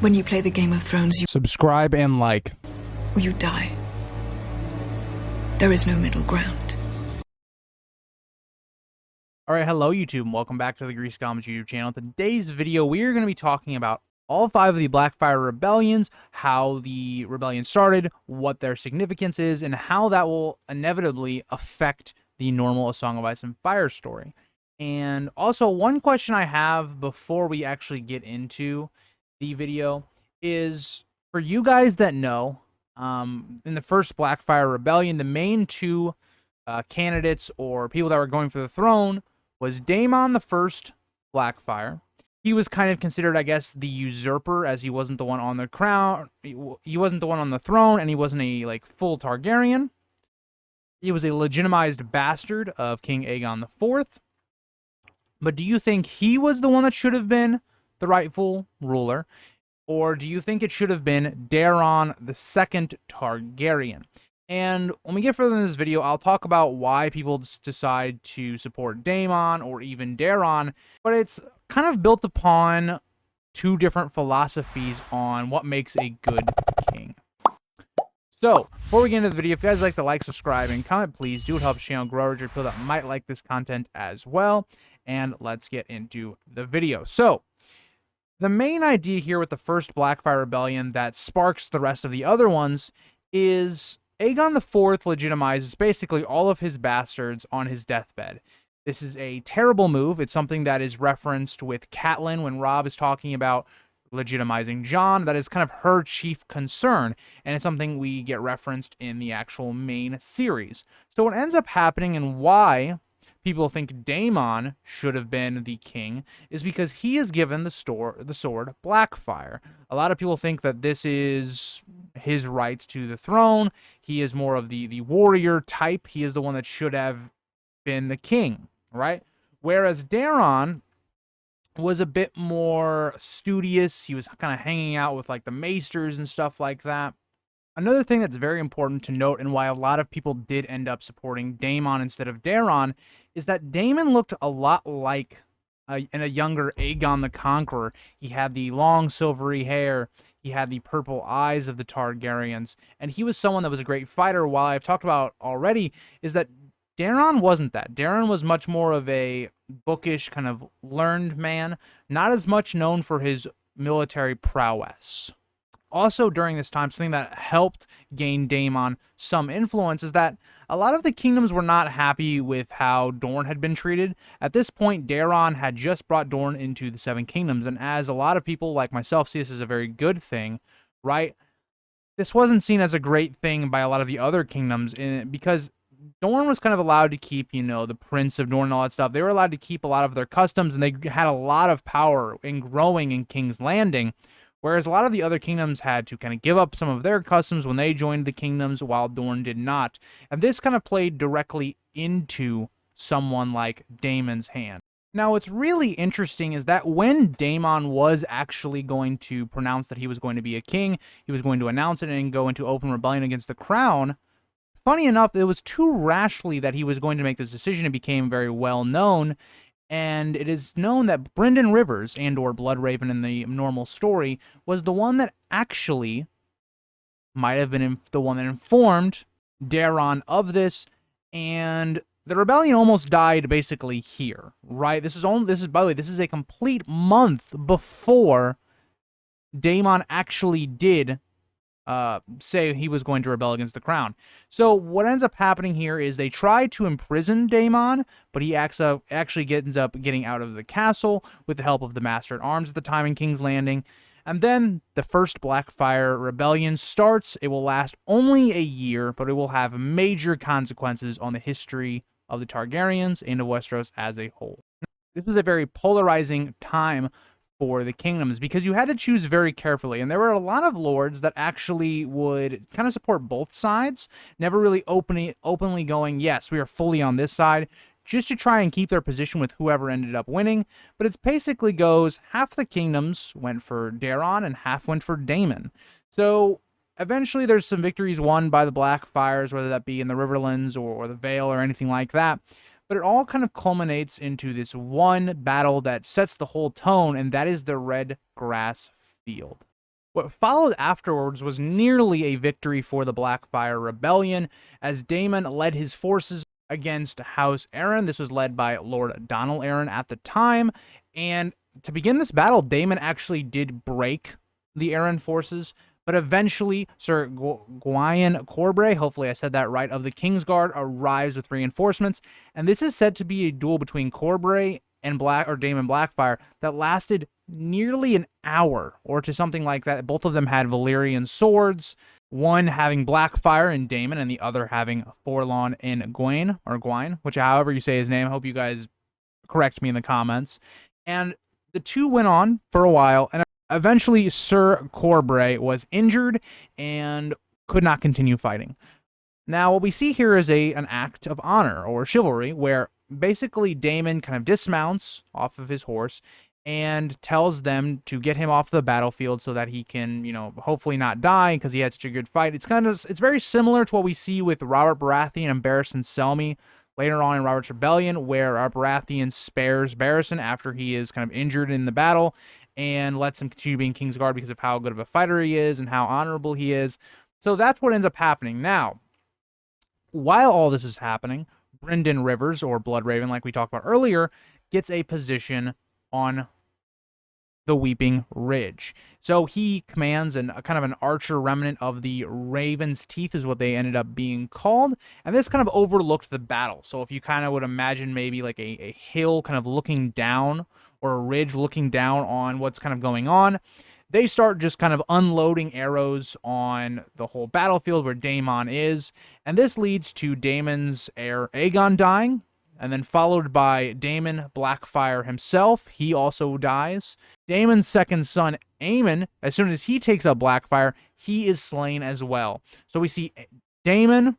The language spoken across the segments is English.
When you play the Game of Thrones, you Subscribe and like. or you die. There is no middle ground. Alright, hello YouTube, and welcome back to the Grease Comics YouTube channel. In today's video, we are going to be talking about all 5 of the Blackfyre Rebellions, how the rebellion started, what their significance is, and how that will inevitably affect the normal A Song of Ice and Fire story. And also, one question I have before we actually get into the video is, for you guys that know, in the first Blackfyre Rebellion, the main two candidates or people that were going for the throne was Daemon the First Blackfyre. He was kind of considered, I guess, the usurper, as he wasn't the one on the crown. He wasn't the one on the throne, and he wasn't a full Targaryen. He was a legitimized bastard of King Aegon IV. But do you think he was the one that should have been the rightful ruler, or do you think it should have been Daeron the Second Targaryen? And when we get further in this video, I'll talk about why people decide to support Daemon or even Daeron, but it's kind of built upon two different philosophies on what makes a good king. So, before we get into the video, if you guys like to like, subscribe, and comment, please do. It helps the channel grow. Or people that might like this content as well. And let's get into the video. So, the main idea here with the first Blackfyre Rebellion that sparks the rest of the other ones is Aegon IV legitimizes basically all of his bastards on his deathbed. This is a terrible move. It's something that is referenced with Catelyn when Robb is talking about legitimizing Jon. That is kind of her chief concern, and it's something we get referenced in the actual main series. So what ends up happening and why people think Daemon should have been the king is because he is given the sword Blackfyre. A lot of people think that this is his right to the throne. He is more of the warrior type. He is the one that should have been the king, right? Whereas Daeron was a bit more studious. He was kind of hanging out with the maesters and stuff like that. Another thing that's very important to note, and why a lot of people did end up supporting Daemon instead of Daeron, is that Daemon looked a lot like in a younger Aegon the Conqueror. He had the long silvery hair, he had the purple eyes of the Targaryens, and he was someone that was a great fighter. While I've talked about already is that Daeron wasn't that. Daeron was much more of a bookish, kind of learned man, not as much known for his military prowess. Also, during this time, something that helped gain Daemon some influence is that a lot of the kingdoms were not happy with how Dorne had been treated. At this point, Daeron had just brought Dorne into the Seven Kingdoms, and as a lot of people like myself see this as a very good thing, right? This wasn't seen as a great thing by a lot of the other kingdoms because Dorne was kind of allowed to keep, the Prince of Dorne and all that stuff. They were allowed to keep a lot of their customs, and they had a lot of power in growing in King's Landing. Whereas a lot of the other kingdoms had to kind of give up some of their customs when they joined the kingdoms, while Dorne did not. And this kind of played directly into someone like Daemon's hand. Now, what's really interesting is that when Daemon was actually going to pronounce that he was going to be a king, he was going to announce it and go into open rebellion against the crown, funny enough, it was too rashly that he was going to make this decision. It became very well known. And it is known that Brynden Rivers, and/or Bloodraven in the normal story, was the one that actually might have been the one that informed Daeron of this, and the rebellion almost died basically here, right? This is by the way, this is a complete month before Daemon actually did say he was going to rebel against the crown. So what ends up happening here is they try to imprison Daemon, but he actually ends up getting out of the castle with the help of the Master at Arms at the time in King's Landing. And then the first Blackfyre Rebellion starts. It will last only a year, but it will have major consequences on the history of the Targaryens and of Westeros as a whole. This was a very polarizing time for the kingdoms because you had to choose very carefully, and there were a lot of lords that actually would kind of support both sides, never really openly going, yes, we are fully on this side, just to try and keep their position with whoever ended up winning. But it basically goes, half the kingdoms went for Daeron and half went for Daemon. So eventually there's some victories won by the Blackfyres, whether that be in the Riverlands or the Vale or anything like that. But it all kind of culminates into this one battle that sets the whole tone, and that is the Red Grass Field. What followed afterwards was nearly a victory for the Blackfyre Rebellion, as Daemon led his forces against House Arryn. This was led by Lord Donald Arryn at the time, and to begin this battle, Daemon actually did break the Arryn forces, but eventually Sir Gawain Corbray, hopefully I said that right, of the Kingsguard arrives with reinforcements, and this is said to be a duel between Corbray and Daemon Blackfyre that lasted nearly an hour, or to something like that. Both of them had Valyrian swords, one having Blackfyre and Daemon, and the other having Forlorn and Gwaine, which however you say his name. I hope you guys correct me in the comments. And the two went on for a while, and eventually Sir Corbray was injured and could not continue fighting. Now, what we see here is an act of honor or chivalry, where basically Daemon kind of dismounts off of his horse and tells them to get him off the battlefield so that he can, hopefully not die because he had such a good fight. It's very similar to what we see with Robert Baratheon and Barristan Selmy later on in Robert's Rebellion, where Baratheon spares Barristan after he is kind of injured in the battle and lets him continue being Kingsguard because of how good of a fighter he is and how honorable he is. So that's what ends up happening. Now, while all this is happening, Brynden Rivers, or Bloodraven, like we talked about earlier, gets a position on the Weeping Ridge. So he commands a kind of an archer remnant of the Raven's Teeth is what they ended up being called, and this kind of overlooked the battle. So if you kind of would imagine maybe like a hill kind of looking down, or a ridge looking down on what's kind of going on, they start just kind of unloading arrows on the whole battlefield where Daemon is, and this leads to Daemon's heir Aegon dying, and then followed by Daemon Blackfyre himself. He also dies. Daemon's second son, Aemon, as soon as he takes up Blackfyre, he is slain as well. So we see Daemon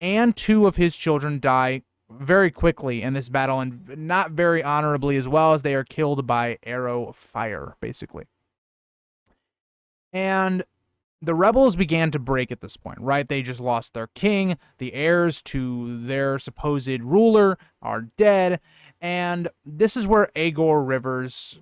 and two of his children die very quickly in this battle, and not very honorably as well, as they are killed by arrow fire, basically. And the rebels began to break at this point, right? They just lost their king. The heirs to their supposed ruler are dead. And this is where Aegor Rivers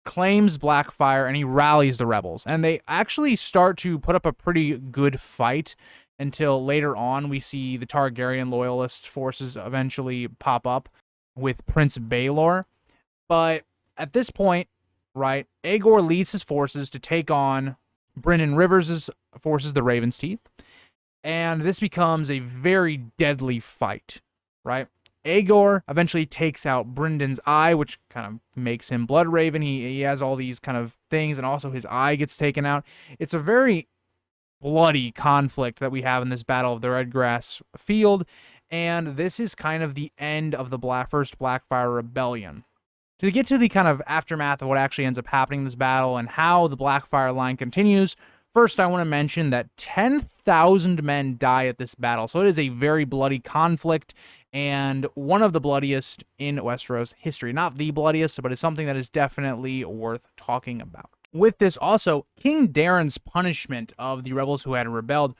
claims Blackfyre, and he rallies the rebels. And they actually start to put up a pretty good fight until later on we see the Targaryen loyalist forces eventually pop up with Prince Baelor. But at this point, right, Aegor leads his forces to take on Brynden Rivers' forces, the Raven's Teeth, and this becomes a very deadly fight, right? Aegor eventually takes out Brendan's eye, which kind of makes him Bloodraven. He has all these kind of things, and also his eye gets taken out. It's a very bloody conflict that we have in this Battle of the Redgrass Field, and this is kind of the end of the first Blackfyre Rebellion. To get to the kind of aftermath of what actually ends up happening in this battle and how the Blackfyre line continues, first I want to mention that 10,000 men die at this battle. So it is a very bloody conflict, and one of the bloodiest in Westeros history. Not the bloodiest, but it's something that is definitely worth talking about. With this also, King Daeron's punishment of the rebels who had rebelled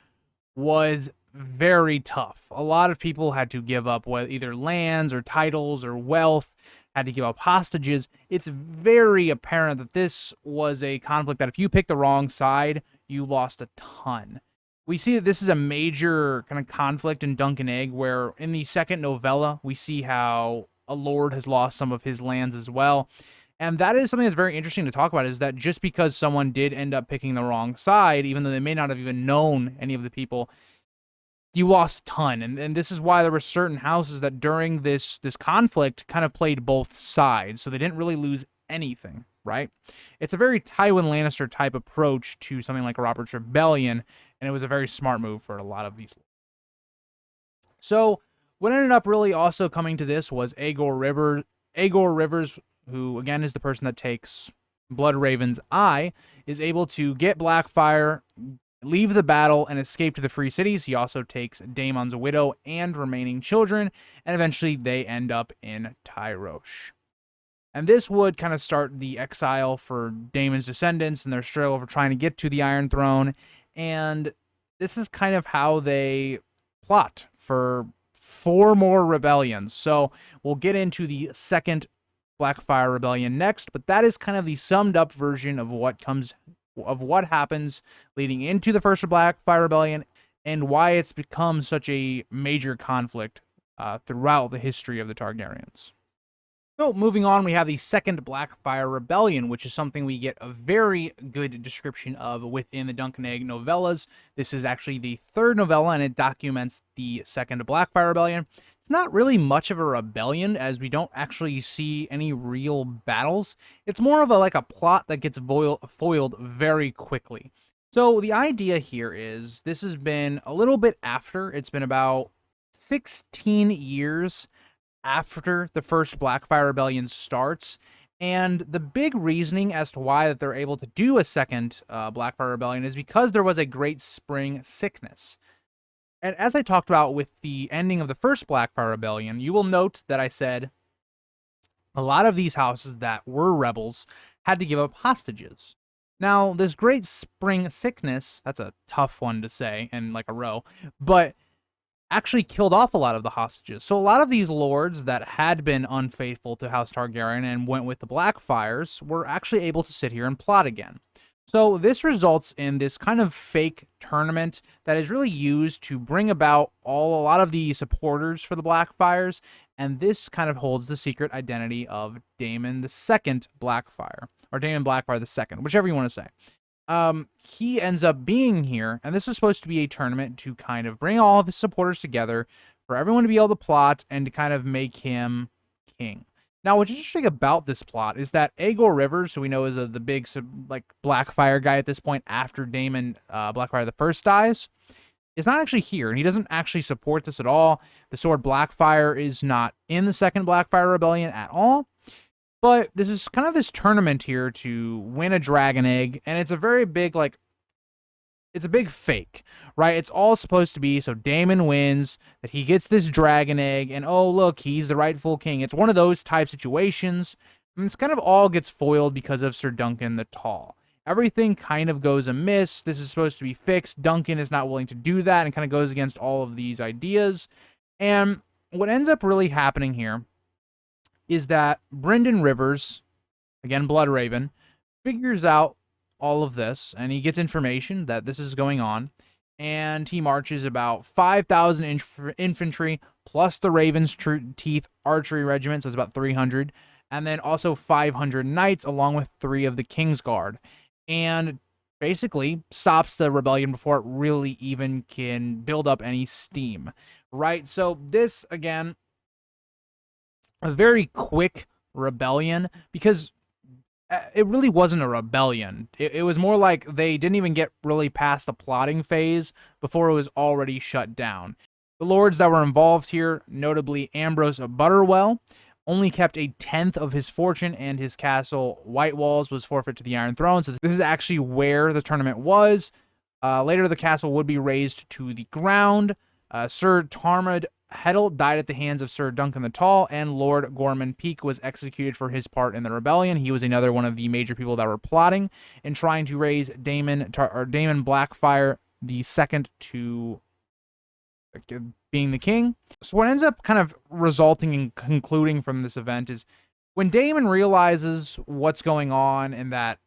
was very tough. A lot of people had to give up either lands or titles or wealth, had to give up hostages. It's very apparent that this was a conflict that if you picked the wrong side, you lost a ton. We see that this is a major kind of conflict in Dunk and Egg, where in the second novella, we see how a lord has lost some of his lands as well. And that is something that's very interesting to talk about, is that just because someone did end up picking the wrong side, even though they may not have even known any of the people, you lost a ton. And this is why there were certain houses that during this conflict kind of played both sides, so they didn't really lose anything, right? It's a very Tywin Lannister type approach to something like Robert's Rebellion, and it was a very smart move for a lot of these. So what ended up really also coming to this was Aegor Rivers, who again is the person that takes Bloodraven's eye, is able to get Blackfyre, leave the battle, and escape to the Free Cities. He also takes Daemon's widow and remaining children, and eventually they end up in Tyrosh. And this would kind of start the exile for Daemon's descendants and their struggle for trying to get to the Iron Throne. And this is kind of how they plot for 4 more rebellions. So we'll get into the second Blackfyre Rebellion next, but that is kind of the summed up version of what comes of what happens leading into the First Blackfyre Rebellion and why it's become such a major conflict throughout the history of the Targaryens. So, moving on, we have the Second Blackfyre Rebellion, which is something we get a very good description of within the Dunk and Egg novellas. This is actually the third novella, and it documents the Second Blackfyre Rebellion. It's not really much of a rebellion, as we don't actually see any real battles. It's more of like a plot that gets foiled very quickly. So, the idea here is this has been a little bit after. It's been about 16 years after the first Blackfyre Rebellion starts, and the big reasoning as to why that they're able to do a second Blackfyre Rebellion is because there was a great spring sickness. And as I talked about with the ending of the first Blackfyre Rebellion, you will note that I said a lot of these houses that were rebels had to give up hostages. Now, this great spring sickness, that's a tough one to say in like a row, but actually killed off a lot of the hostages. So a lot of these lords that had been unfaithful to House Targaryen and went with the Blackfyres were actually able to sit here and plot again. So this results in this kind of fake tournament that is really used to bring about a lot of the supporters for the Blackfyres, and this kind of holds the secret identity of Daemon the Second Blackfyre, or Daemon Blackfyre the Second, whichever you want to say. He ends up being here, and this is supposed to be a tournament to kind of bring all of his supporters together for everyone to be able to plot and to kind of make him king. Now, what's interesting about this plot is that Aegor Rivers, who we know is the big like Blackfyre guy at this point after Daemon Blackfyre the First dies, is not actually here, and he doesn't actually support this at all. The Sword Blackfyre is not in the Second Blackfyre Rebellion at all. But this is kind of this tournament here to win a dragon egg, and it's a very big, like, it's a big fake, right? It's all supposed to be so Daemon wins, that he gets this dragon egg, and oh, look, he's the rightful king. It's one of those type situations, and this kind of all gets foiled because of Sir Duncan the Tall. Everything kind of goes amiss. This is supposed to be fixed. Duncan is not willing to do that and kind of goes against all of these ideas. And what ends up really happening here is that Brynden Rivers, again Bloodraven, figures out all of this, and he gets information that this is going on, and he marches about 5,000 infantry, plus the Raven's Teeth Archery Regiment, so it's about 300, and then also 500 knights, along with 3 of the Kingsguard, and basically stops the rebellion before it really even can build up any steam, right? So this, again, a very quick rebellion, because it really wasn't a rebellion. It was more like they didn't even get really past the plotting phase before it was already shut down. The lords that were involved here, notably Ambrose of Butterwell, only kept a tenth of his fortune, and his castle White Walls was forfeit to the Iron Throne. So this is actually where the tournament was. Later, the castle would be razed to the ground. Sir Tormund Heddle died at the hands of Sir Duncan the Tall, and Lord Gorman Peake was executed for his part in the rebellion. He was another one of the major people that were plotting and trying to raise Daemon Blackfyre the Second to being the king. So what ends up kind of resulting and concluding from this event is when Daemon realizes what's going on and that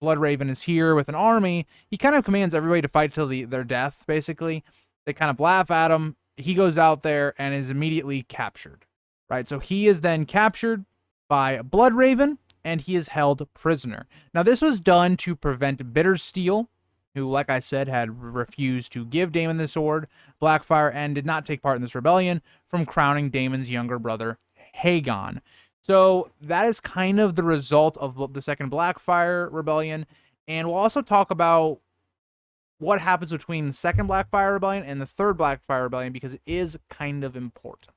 Bloodraven is here with an army, he kind of commands everybody to fight till their death, basically. They kind of laugh at him. He goes out there and is immediately captured, right? So he is then captured by Bloodraven, and he is held prisoner. Now, this was done to prevent Bittersteel, who, like I said, had refused to give Daemon the sword, Blackfyre, and did not take part in this rebellion, from crowning Daemon's younger brother, Haegon. So that is kind of the result of the Second Blackfyre Rebellion, and we'll also talk about what happens between the Second Blackfyre Rebellion and the Third Blackfyre Rebellion, because it is kind of important.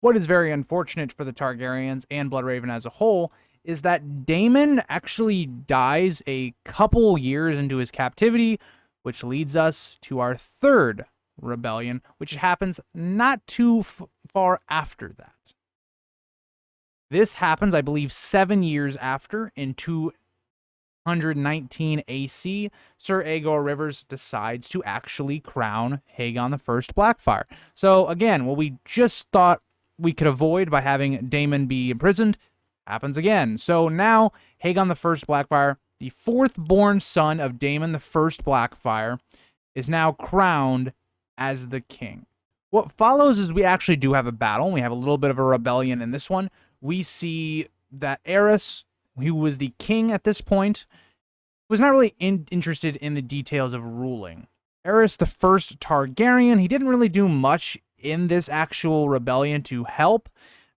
What is very unfortunate for the Targaryens and Bloodraven as a whole is that Daemon actually dies a couple years into his captivity, which leads us to our third rebellion, which happens not too far after that. This happens, I believe, 7 years after, in 219 AC, Sir Aegor Rivers decides to actually crown Haegon the First Blackfyre. So again, what we just thought we could avoid by having Daemon be imprisoned happens again. So now Haegon the First Blackfyre, the fourth-born son of Daemon the First Blackfyre, is now crowned as the king. What follows is we actually do have a battle. We have a little bit of a rebellion in this one. We see that Aerys, who was the king at this point, was not really interested in the details of ruling. Aerys the First Targaryen, he didn't really do much in this actual rebellion to help,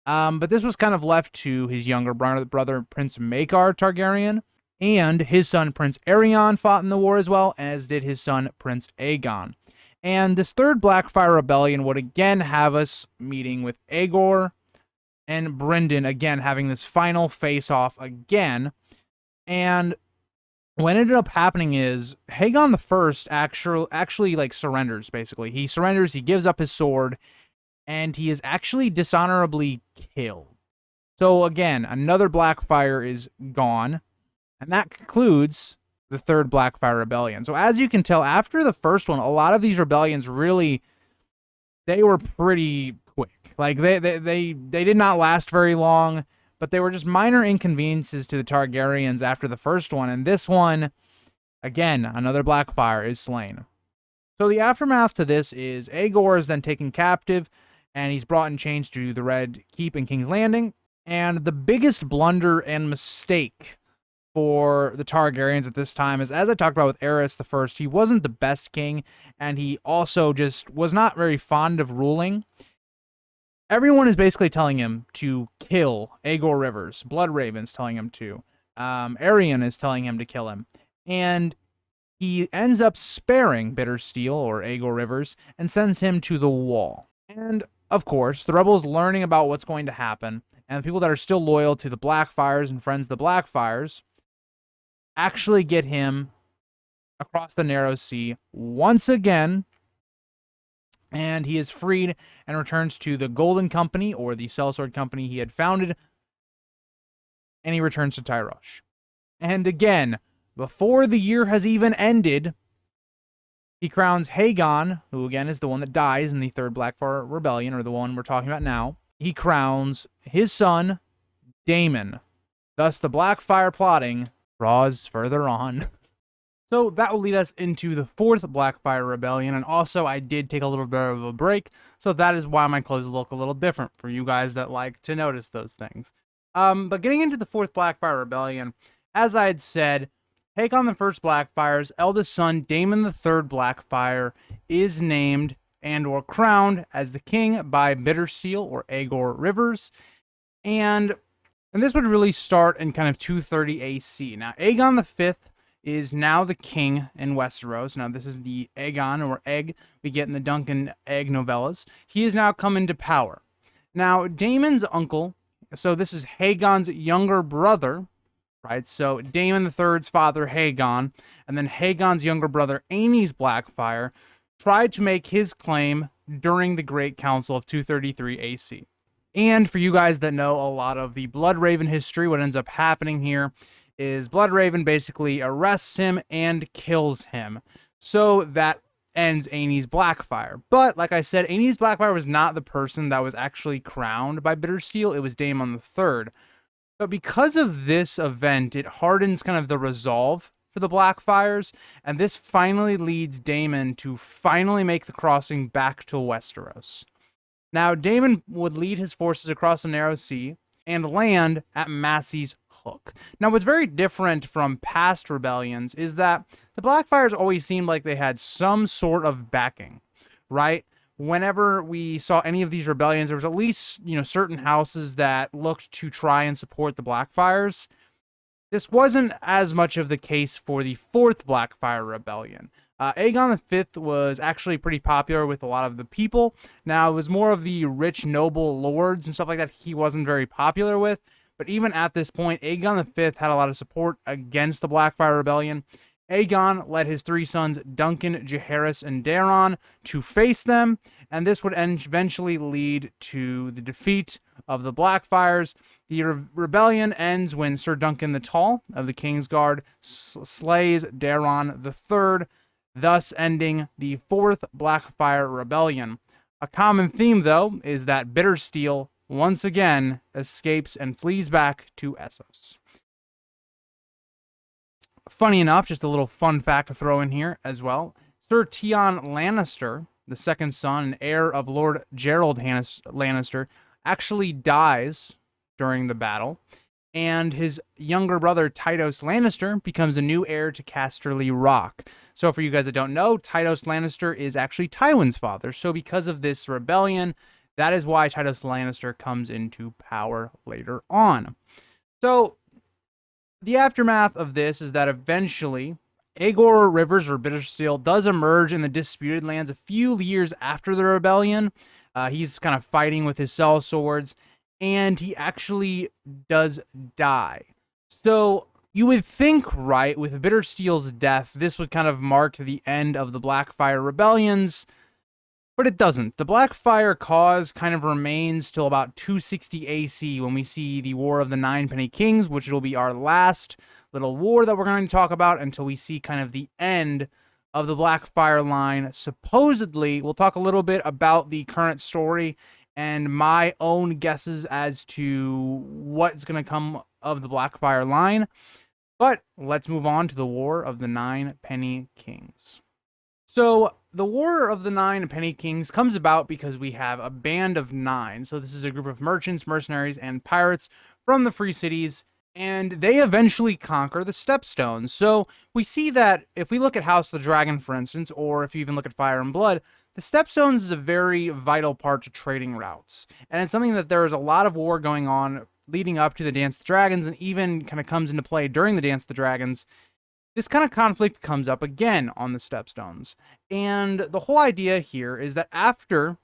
but this was kind of left to his younger brother Prince Maekar Targaryen, and his son Prince Aerion fought in the war as well, as did his son Prince Aegon. And this third Blackfyre Rebellion would again have us meeting with Aegor and Brynden, again having this final face-off again. And what ended up happening is Aegon the First actually like surrenders, basically. He surrenders, he gives up his sword, and he is actually dishonorably killed. So again, another Blackfyre is gone, and that concludes the third Blackfyre Rebellion. So as you can tell, after the first one, a lot of these rebellions really, they were pretty quick. Like they did not last very long, but they were just minor inconveniences to the Targaryens after the first one. And this one, again, another Blackfyre is slain. So the aftermath to this is Aegor is then taken captive, and he's brought in chains to the Red Keep in King's Landing. And the biggest blunder and mistake for the Targaryens at this time is, as I talked about with Aerys the First, he wasn't the best king, and he also just was not very fond of ruling. Everyone is basically telling him to kill Aegor Rivers. Bloodraven's telling him to. Aerion is telling him to kill him. And he ends up sparing Bittersteel, or Aegor Rivers, and sends him to the Wall. And, of course, the rebels learning about what's going to happen, and the people that are still loyal to the Blackfyres and friends of the Blackfyres actually get him across the Narrow Sea once again, and he is freed and returns to the Golden Company, or the Sellsword Company he had founded, and he returns to Tyrosh. And again, before the year has even ended, he crowns Haegon, who again is the one that dies in the third Blackfyre Rebellion, or the one we're talking about now. He crowns his son, Daemon. Thus, the Blackfyre plotting draws further on. So that will lead us into the fourth Blackfyre Rebellion, and also I did take a little bit of a break, so that is why my clothes look a little different for you guys that like to notice those things. But getting into the fourth Blackfyre Rebellion, as I had said, Haekon the First Blackfyre's eldest son, Daemon the Third Blackfyre, is named and or crowned as the king by Bittersteel, or Aegor Rivers, and this would really start in kind of 230 AC. Now, Aegon V is now the king in Westeros. Now, this is the Aegon, or Egg, we get in the Duncan Egg novellas. He has now come into power. Now, Daemon's uncle, so this is Haegon's younger brother, right? So, Daemon III's father, Haegon, and then Haegon's younger brother, Aenys Blackfyre, tried to make his claim during the Great Council of 233 AC. And for you guys that know a lot of the Bloodraven history, what ends up happening here is Bloodraven basically arrests him and kills him. So that ends Aenys Blackfyre. But like I said, Aenys Blackfyre was not the person that was actually crowned by Bittersteel. It was Daemon III. But because of this event, it hardens kind of the resolve for the Blackfyres, and this finally leads Daemon to finally make the crossing back to Westeros. Now, Daemon would lead his forces across the Narrow Sea and land at Massey's Hook. Now, what's very different from past rebellions is that the Blackfyres always seemed like they had some sort of backing, right? Whenever we saw any of these rebellions, there was at least, certain houses that looked to try and support the Blackfyres. This wasn't as much of the case for the fourth Blackfyre Rebellion. Aegon V was actually pretty popular with a lot of the people. Now, it was more of the rich, noble lords and stuff like that he wasn't very popular with. But even at this point, Aegon V had a lot of support against the Blackfyre Rebellion. Aegon led his three sons, Duncan, Jaehaerys, and Daeron, to face them, and this would eventually lead to the defeat of the Blackfyres. The rebellion ends when Sir Duncan the Tall of the Kingsguard slays Daeron III, thus ending the fourth Blackfyre Rebellion. A common theme, though, is that Bittersteel once again escapes and flees back to Essos. funny enough, just a little fun fact to throw in here as well. Sir Tion Lannister, the second son and heir of Lord Gerald Lannister, actually dies during the battle, and his younger brother Tytos Lannister becomes the new heir to Casterly Rock. So for you guys that don't know, Tytos Lannister is actually Tywin's father. So because of this rebellion, that is why Tytos Lannister comes into power later on. So the aftermath of this is that eventually Aegor Rivers, or Bittersteel, does emerge in the Disputed Lands a few years after the rebellion. He's kind of fighting with his sellswords, and he actually does die. So you would think, right, with Bittersteel's death, this would kind of mark the end of the Blackfyre Rebellions, but it doesn't. The Blackfyre cause kind of remains till about 260 AC when we see the War of the Ninepenny Kings, which will be our last little war that we're going to talk about until we see kind of the end of the Blackfyre line. Supposedly, we'll talk a little bit about the current story and my own guesses as to what's going to come of the Blackfyre line. But let's move on to the War of the Ninepenny Kings. So the War of the Ninepenny Kings comes about because we have a band of 9. So this is a group of merchants, mercenaries, and pirates from the Free Cities, and they eventually conquer the Stepstones. So we see that if we look at House of the Dragon, for instance, or if you even look at Fire and Blood, the Stepstones is a very vital part to trading routes. And it's something that there is a lot of war going on leading up to the Dance of the Dragons, and even kind of comes into play during the Dance of the Dragons. This kind of conflict comes up again on the Stepstones. And the whole idea here is that after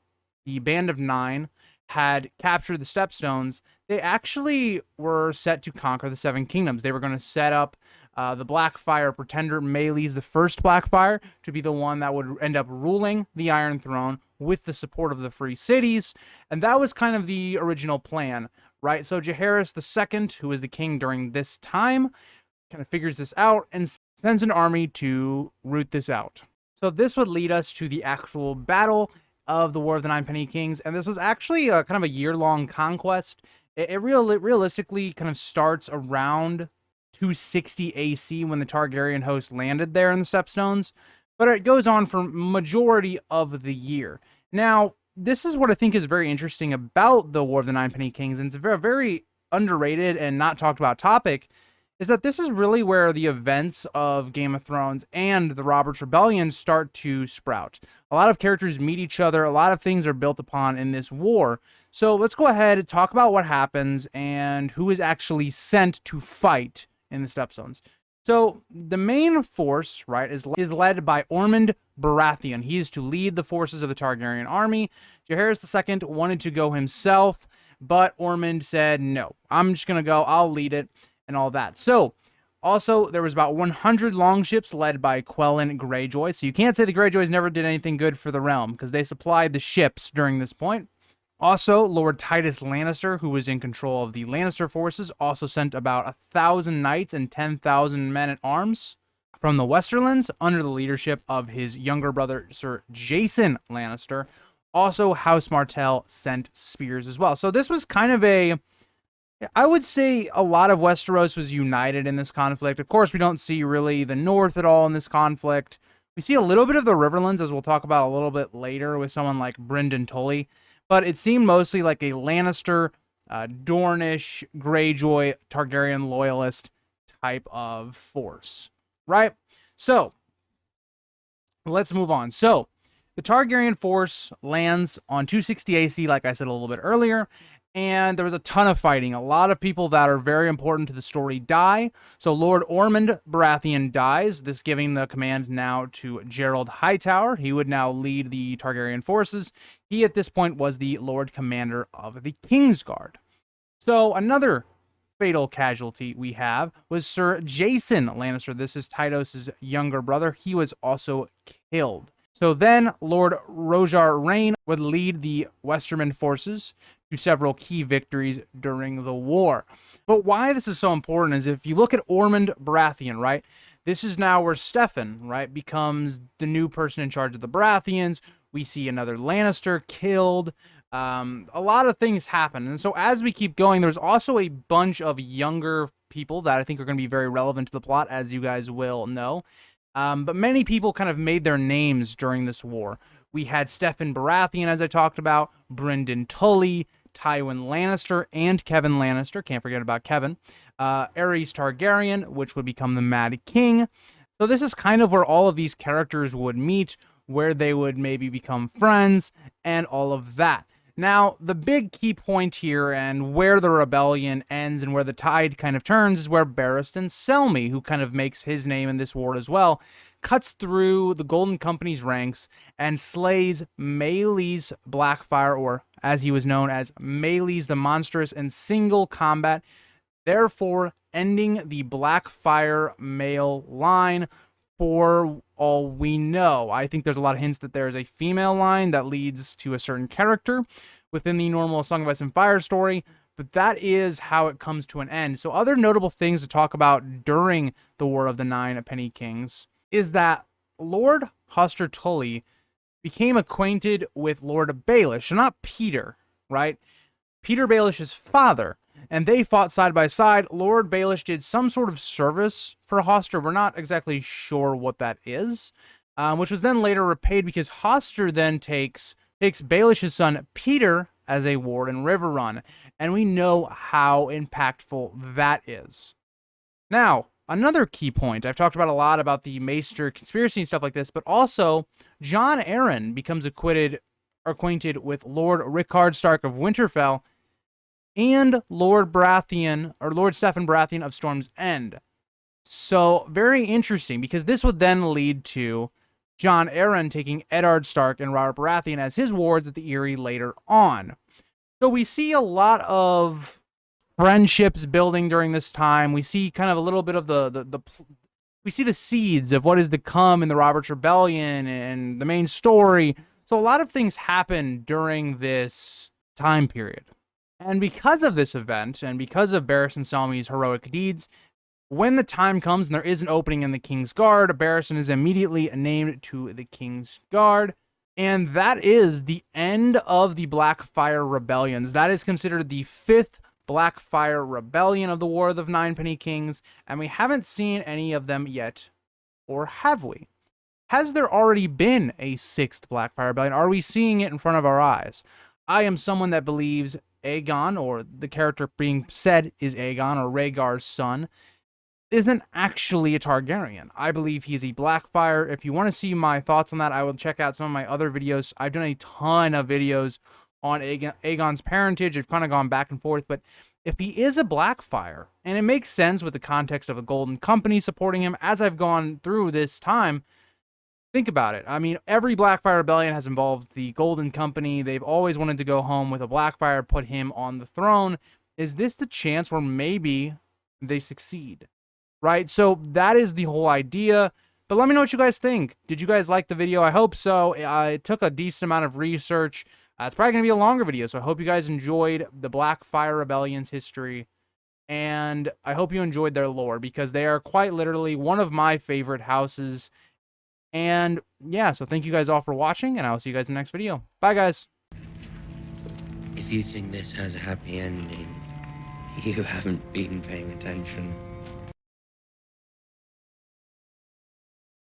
the Band of 9 had captured the Stepstones, they actually were set to conquer the Seven Kingdoms. They were going to set up the Blackfyre pretender, Meleys the first Blackfyre, to be the one that would end up ruling the Iron Throne with the support of the Free Cities. And that was kind of the original plan, right? So Jaehaerys II, who was the king during this time, kind of figures this out and sends an army to root this out. So this would lead us to the actual battle of the War of the Ninepenny Kings, and this was actually a kind of a year-long conquest. It realistically kind of starts around 260 AC when the Targaryen host landed there in the Stepstones, but it goes on for majority of the year. Now, this is what I think is very interesting about the War of the Ninepenny Kings, and it's a very, very underrated and not talked about topic, is that this is really where the events of Game of Thrones and the Robert's Rebellion start to sprout. A lot of characters meet each other. A lot of things are built upon in this war. So let's go ahead and talk about what happens and who is actually sent to fight in the Stepstones. So the main force, right, is led by Ormond Baratheon. He is to lead the forces of the Targaryen army. Jaehaerys II wanted to go himself, but Ormond said, no, I'm just going to go. I'll lead it. And all that. So, also, there was about 100 longships led by Quellin Greyjoy. So you can't say the Greyjoys never did anything good for the realm, because they supplied the ships during this point. Also, Lord Titus Lannister, who was in control of the Lannister forces, also sent about 1,000 knights and 10,000 men at arms from the Westerlands under the leadership of his younger brother, Sir Jason Lannister. Also, House Martell sent spears as well. So this was kind of I would say a lot of Westeros was united in this conflict. Of course, we don't see really the North at all in this conflict. We see a little bit of the Riverlands, as we'll talk about a little bit later with someone like Brynden Tully. But it seemed mostly like a Lannister, Dornish, Greyjoy, Targaryen loyalist type of force, right? So, let's move on. So, the Targaryen force lands on 260 AC, like I said a little bit earlier. And there was a ton of fighting. A lot of people that are very important to the story die. So Lord Ormond Baratheon dies, this giving the command now to Gerald Hightower. He would now lead the Targaryen forces. He, at this point, was the Lord Commander of the Kingsguard. So another fatal casualty we have was Sir Jason Lannister. This is Tytos' younger brother. He was also killed. So then Lord Rojar Rain would lead the Westerman forces to several key victories during the war. But why this is so important is if you look at Ormond Baratheon, right? This is now where Steffan, right, becomes the new person in charge of the Baratheons. We see another Lannister killed. A lot of things happen. And so as we keep going, there's also a bunch of younger people that I think are going to be very relevant to the plot, as you guys will know. But many people kind of made their names during this war. We had Steffan Baratheon, as I talked about, Brynden Tully, Tywin Lannister, and Kevin Lannister. Can't forget about Kevin. Aerys Targaryen, which would become the Mad King. So this is kind of where all of these characters would meet, where they would maybe become friends, and all of that. Now, the big key point here, and where the rebellion ends and where the tide kind of turns, is where Barristan Selmy, who kind of makes his name in this war as well, cuts through the Golden Company's ranks and slays Maelys Blackfyre, or as he was known as Maelys the Monstrous, in single combat, therefore ending the Blackfyre male line. For all we know, I think there's a lot of hints that there is a female line that leads to a certain character within the normal Song of Ice and Fire story, but that is how it comes to an end. So other notable things to talk about during the War of the Ninepenny Kings is that Lord Hoster Tully became acquainted with Lord Baelish, not Peter, right? Peter Baelish's father, and they fought side by side. Lord Baelish did some sort of service for Hoster. We're not exactly sure what that is, which was then later repaid because Hoster then takes Baelish's son Peter as a ward in Riverrun, and we know how impactful that is. Now, another key point, I've talked about a lot about the Maester conspiracy and stuff like this, but also Jon Arryn becomes acquainted with Lord Rickard Stark of Winterfell and Lord Steffan Baratheon of Storm's End. So, very interesting, because this would then lead to Jon Arryn taking Eddard Stark and Robert Baratheon as his wards at the Eyrie later on. So we see a lot of friendships building during this time. We see kind of a little bit of we see the seeds of what is to come in the Robert's Rebellion and the main story. So a lot of things happen during this time period. And because of this event, and because of Barristan Selmy's heroic deeds, when the time comes and there is an opening in the King's Guard, Barristan is immediately named to the King's Guard. And that is the end of the Blackfyre Rebellions. That is considered the 5th Blackfyre Rebellion of the War of the Ninepenny Kings, and we haven't seen any of them yet, or have we? Has there already been a 6th Blackfyre Rebellion? Are we seeing it in front of our eyes? I am someone that believes Aegon, or the character being said is Aegon, or Rhaegar's son, isn't actually a Targaryen. I believe he's a Blackfyre. If you want to see my thoughts on that, I will check out some of my other videos. I've done a ton of videos on Aegon's parentage. I've kind of gone back and forth, but if he is a Blackfyre, and it makes sense with the context of the Golden Company supporting him, as I've gone through this time, think about it. I mean, every Blackfyre Rebellion has involved the Golden Company. They've always wanted to go home with a Blackfyre, put him on the throne. Is this the chance where maybe they succeed? Right? So that is the whole idea. But let me know what you guys think. Did you guys like the video? I hope so. It took a decent amount of research. It's probably going to be a longer video, so I hope you guys enjoyed the Blackfyre Rebellion's history. And I hope you enjoyed their lore, because they are quite literally one of my favorite houses. And yeah, so thank you guys all for watching, and I'll see you guys in the next video. Bye, guys. If you think this has a happy ending, you haven't been paying attention.